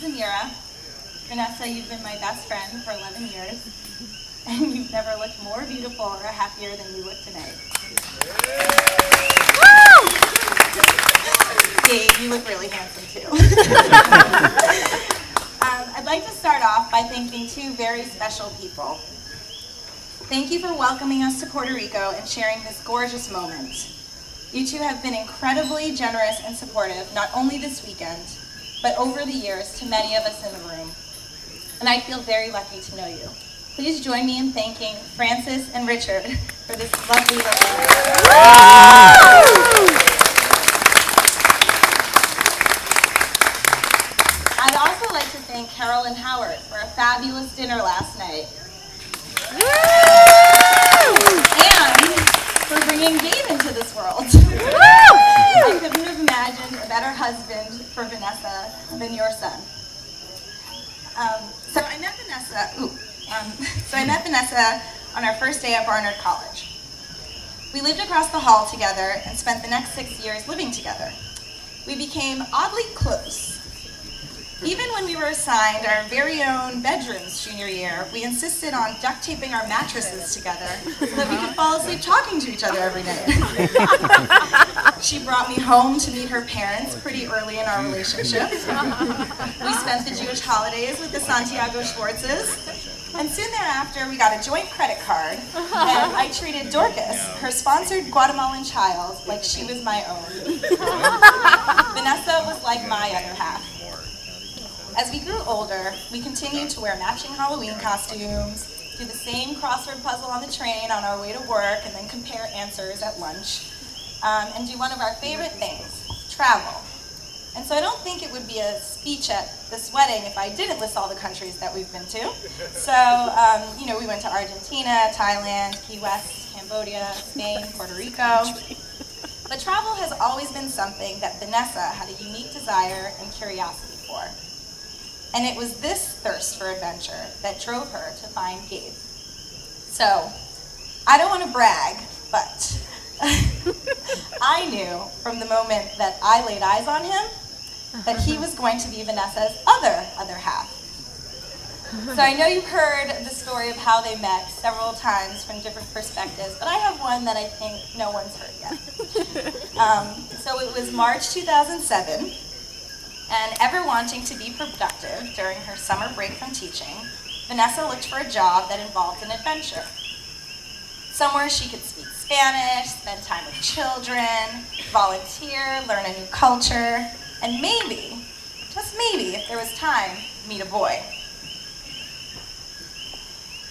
Amira. Vanessa, you've been my best friend for 11 years, and you've never looked more beautiful or happier than you look tonight. Gabe, you look really handsome too. I'd like to start off by thanking two very special people. Thank you for welcoming us to Puerto Rico and sharing this gorgeous moment. You two have been incredibly generous and supportive, not only this weekend, but over the years to many of us in the room. And I feel very lucky to know you. Please join me in thanking Francis and Richard for this lovely event. I'd also like to thank Carol and Howard for a fabulous dinner last night. And for bringing Gabe into this world. I couldn't have imagined a better husband for Vanessa than your son. So I met Vanessa on our first day at Barnard College. We lived across the hall together and spent the next 6 years living together. We became oddly close. Even when we were assigned our very own bedrooms junior year, we insisted on duct taping our mattresses together so that we could fall asleep talking to each other every night. She brought me home to meet her parents pretty early in our relationship. We spent the Jewish holidays with the Santiago Schwartzes, and soon thereafter we got a joint credit card, and I treated Dorcas, her sponsored Guatemalan child, like she was my own. Vanessa was like my other half. As we grew older, we continued to wear matching Halloween costumes, do the same crossword puzzle on the train on our way to work, and then compare answers at lunch, and do one of our favorite things, travel. And so I don't think it would be a speech at this wedding if I didn't list all the countries that we've been to. So, we went to Argentina, Thailand, Key West, Cambodia, Spain, Puerto Rico. But travel has always been something that Vanessa had a unique desire and curiosity for. And it was this thirst for adventure that drove her to find Gabe. So, I don't want to brag, but I knew from the moment that I laid eyes on him that he was going to be Vanessa's other half. So I know you've heard the story of how they met several times from different perspectives, but I have one that I think no one's heard yet. So it was March 2007. And ever wanting to be productive during her summer break from teaching, Vanessa looked for a job that involved an adventure. Somewhere she could speak Spanish, spend time with children, volunteer, learn a new culture, and maybe, just maybe, if there was time, meet a boy.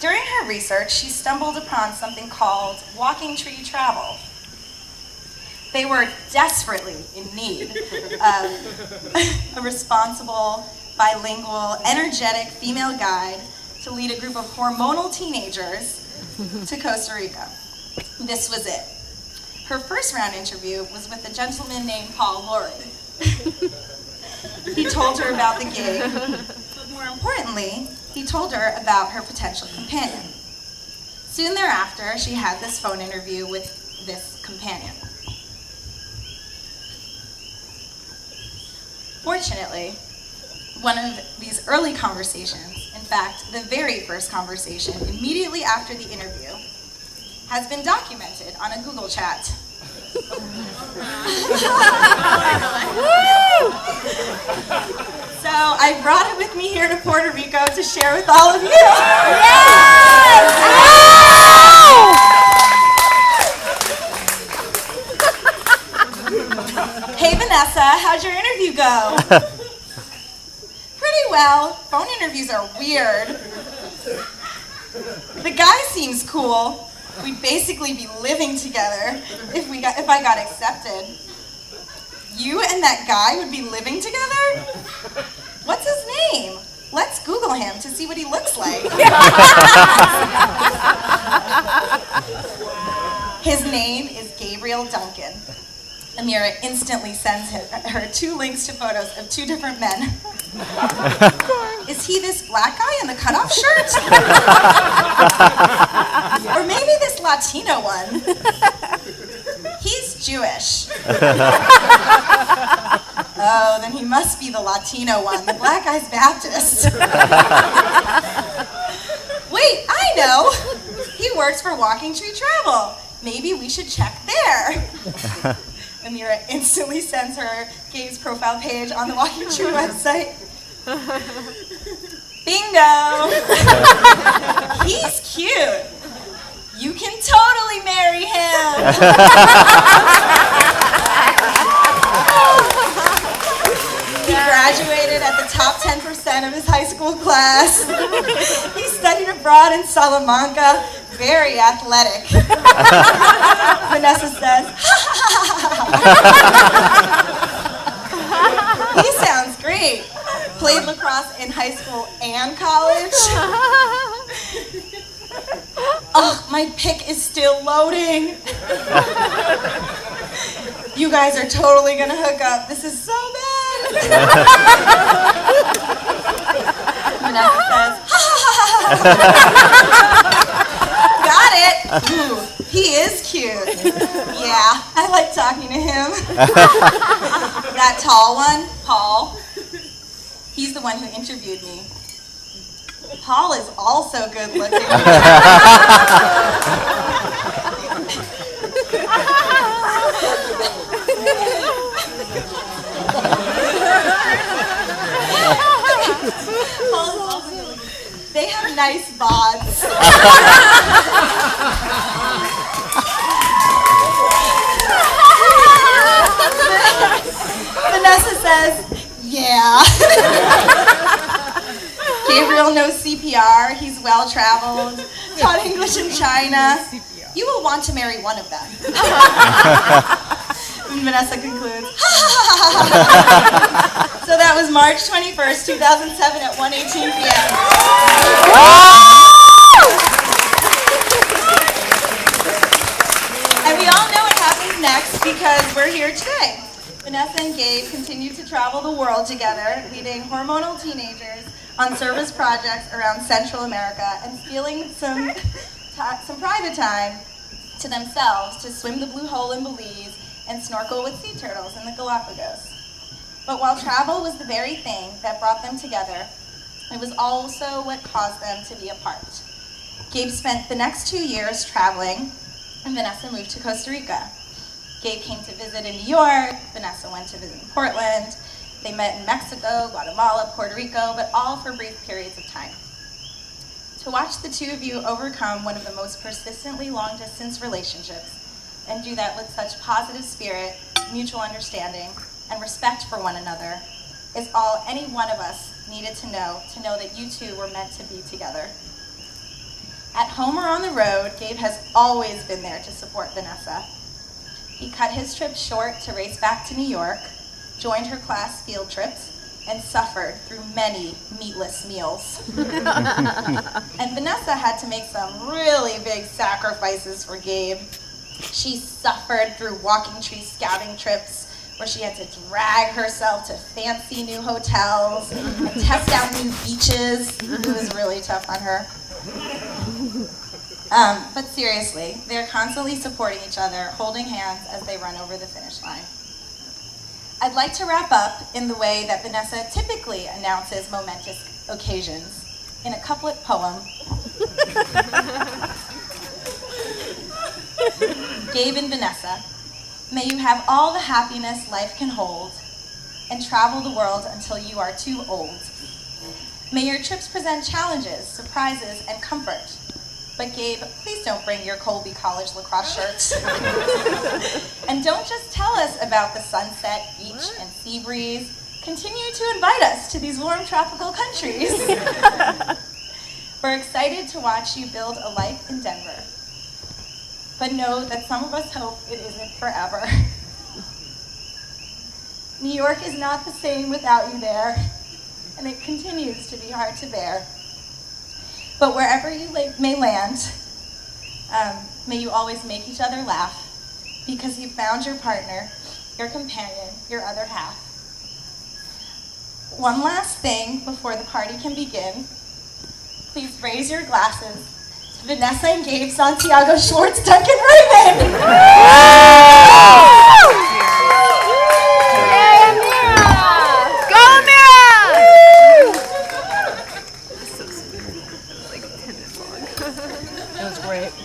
During her research, she stumbled upon something called Walking Tree Travel. They were desperately in need of a responsible, bilingual, energetic female guide to lead a group of hormonal teenagers to Costa Rica. This was it. Her first round interview was with a gentleman named Paul Lorry. He told her about the gig, but more importantly, he told her about her potential companion. Soon thereafter, she had this phone interview with this companion. Fortunately, one of these early conversations, in fact, the very first conversation immediately after the interview, has been documented on a Google chat. So I brought it with me here to Puerto Rico to share with all of you. Yes! Hey Vanessa, how'd your interview go? Pretty well. Phone interviews are weird. The guy seems cool. We'd basically be living together if I got accepted. You and that guy would be living together? What's his name? Let's Google him to see what he looks like. His name is Gabriel Duncan. Amira instantly sends her 2 links to photos of 2 different men. Is he this black guy in the cutoff shirt? Or maybe this Latino one? He's Jewish. Oh, then he must be the Latino one, the Black Eyes Baptist. Wait, I know. He works for Walking Tree Travel. Maybe we should check there. Amira instantly sends her Gabe's profile page on the Walking Tree website. Bingo! He's cute. You can totally marry him. He graduated at the top 10% of his high school class. He studied abroad in Salamanca, very athletic. Vanessa says, he sounds great. Played lacrosse in high school and college. Oh, my pic is still loading. You guys are totally gonna hook up. This is so bad. Vanessa says, got it. Ooh, he is cute. Yeah, I like talking to him. That tall one, Paul, he's the one who interviewed me. Paul is also good looking. They have nice bods. Vanessa says, yeah. Gabriel knows CPR. He's well-traveled, taught English in China. You will want to marry one of them. And Vanessa concludes, So that was March 21st, 2007 at 1:18 p.m. And we all know what happens next because we're here today. Vanessa and Gabe continue to travel the world together, leading hormonal teenagers on service projects around Central America and stealing some private time to themselves to swim the Blue Hole in Belize and snorkel with sea turtles in the Galapagos. But while travel was the very thing that brought them together, it was also what caused them to be apart. Gabe spent the next 2 years traveling, and Vanessa moved to Costa Rica. Gabe came to visit in New York, Vanessa went to visit in Portland. They met in Mexico, Guatemala, Puerto Rico, but all for brief periods of time. To watch the two of you overcome one of the most persistently long-distance relationships and do that with such positive spirit, mutual understanding, and respect for one another is all any one of us needed to know that you two were meant to be together. At home or on the road, Gabe has always been there to support Vanessa. He cut his trip short to race back to New York, joined her class field trips, and suffered through many meatless meals. And Vanessa had to make some really big sacrifices for Gabe. She suffered through Walking Tree scouting trips where she had to drag herself to fancy new hotels and test out new beaches. It was really tough on her. But seriously, they're constantly supporting each other, holding hands as they run over the finish line. I'd like to wrap up in the way that Vanessa typically announces momentous occasions, in a couplet poem. Gabe and Vanessa, may you have all the happiness life can hold, and travel the world until you are too old. May your trips present challenges, surprises, and comfort. But Gabe, please don't bring your Colby College lacrosse shirts. And don't just tell us about the sunset, beach, and sea breeze. Continue to invite us to these warm tropical countries. We're excited to watch you build a life in Denver. But know that some of us hope it isn't forever. New York is not the same without you there, and it continues to be hard to bear. But wherever you may land, may you always make each other laugh, because you found your partner, your companion, your other half. One last thing before the party can begin. Please raise your glasses to Vanessa and Gabe, Santiago, Schwartz, Duncan, Raymond! Yay, Amira! Great.